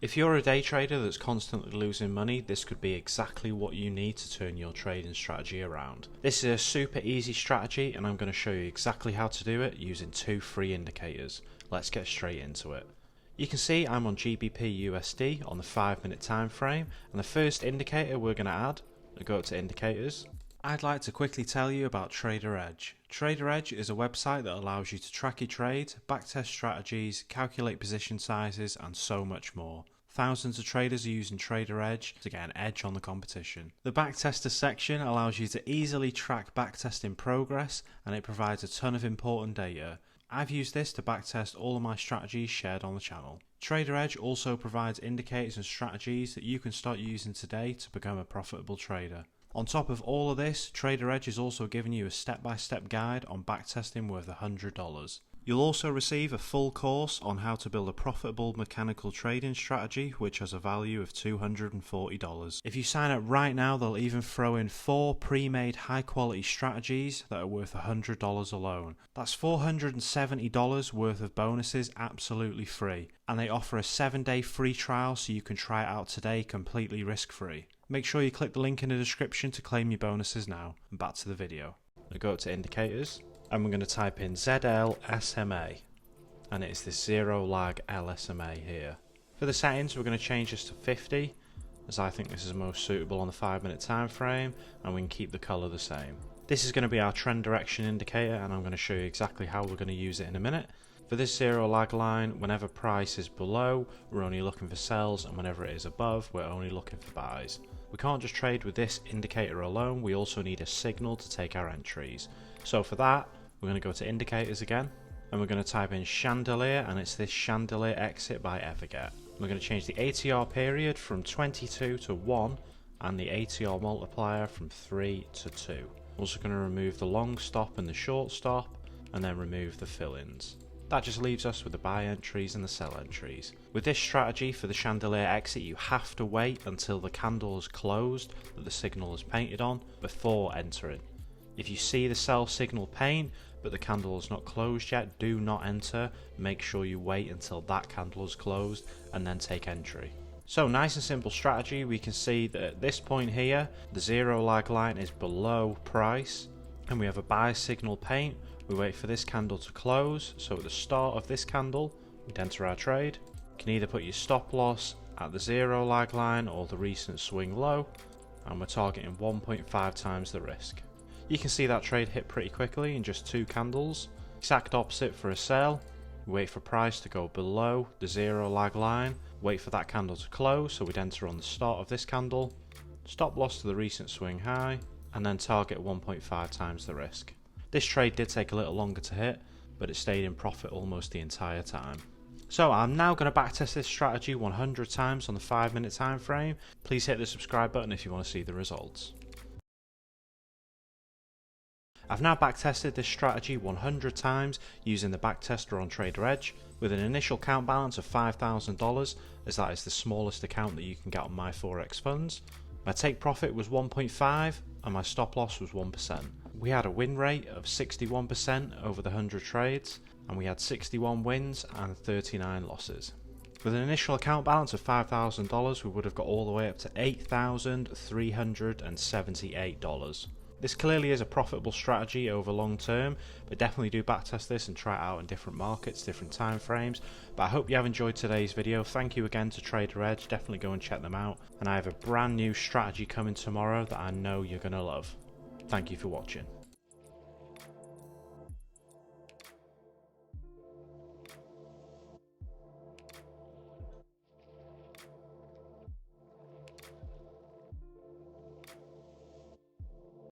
If you're a day trader that's constantly losing money, this could be exactly what you need to turn your trading strategy around. This is a super easy strategy and I'm going to show you exactly how to do it using two free indicators. Let's get straight into it. You can see I'm on GBP USD on the 5-minute time frame, and the first indicator we're going to add, we'll go to indicators. I'd like to quickly tell you about TraderEdge. TraderEdge is a website that allows you to track your trades, backtest strategies, calculate position sizes, and so much more. Thousands of traders are using TraderEdge to get an edge on the competition. The backtester section allows you to easily track backtesting progress, and it provides a ton of important data. I've used this to backtest all of my strategies shared on the channel. TraderEdge also provides indicators and strategies that you can start using today to become a profitable trader. On top of all of this, TraderEdge is also giving you a step-by-step guide on backtesting worth $100. You'll also receive a full course on how to build a profitable mechanical trading strategy, which has a value of $240. If you sign up right now, they'll even throw in 4 pre-made high-quality strategies that are worth $100 alone. That's $470 worth of bonuses absolutely free, and they offer a 7-day free trial so you can try it out today completely risk-free. Make sure you click the link in the description to claim your bonuses now. And back to the video. We'll go to indicators, and we're going to type in ZLSMA, and it's this zero lag LSMA here. For the settings, we're going to change this to 50, as I think this is most suitable on the 5-minute time frame, and we can keep the color the same. This is going to be our trend direction indicator, and I'm going to show you exactly how we're going to use it in a minute. For this zero lag line, whenever price is below, we're only looking for sells, and whenever it is above, we're only looking for buys. We can't just trade with this indicator alone, we also need a signal to take our entries. So for that, we're going to go to indicators again, and we're going to type in chandelier, and it's this chandelier exit by Everget. We're going to change the ATR period from 22 to 1, and the ATR multiplier from 3 to 2. We're also going to remove the long stop and the short stop, and then remove the fill-ins. That just leaves us with the buy entries and the sell entries. With this strategy for the chandelier exit, you have to wait until the candle is closed that the signal is painted on before entering. If you see the sell signal paint but the candle is not closed yet, do not enter. Make sure you wait until that candle is closed and then take entry. So nice and simple strategy. We can see that at this point here, the zero lag line is below price, and we have a buy signal paint. We wait for this candle to close, so at the start of this candle, we'd enter our trade. You can either put your stop loss at the zero lag line or the recent swing low, and we're targeting 1.5 times the risk. You can see that trade hit pretty quickly in just 2 candles. Exact opposite for a sell. We wait for price to go below the zero lag line, wait for that candle to close, so we'd enter on the start of this candle, stop loss to the recent swing high, and then target 1.5 times the risk. This trade did take a little longer to hit, but it stayed in profit almost the entire time. So I'm now going to backtest this strategy 100 times on the 5-minute time frame. Please hit the subscribe button if you want to see the results. I've now backtested this strategy 100 times using the backtester on TraderEdge with an initial account balance of $5,000, as that is the smallest account that you can get on my forex funds. My take profit was 1.5 and my stop loss was 1%. We had a win rate of 61% over the 100 trades, and we had 61 wins and 39 losses. With an initial account balance of $5,000, we would have got all the way up to $8,378. This clearly is a profitable strategy over long term, but definitely do backtest this and try it out in different markets, different time frames. But I hope you have enjoyed today's video. Thank you again to TraderEdge, definitely go and check them out. And I have a brand new strategy coming tomorrow that I know you're going to love. Thank you for watching.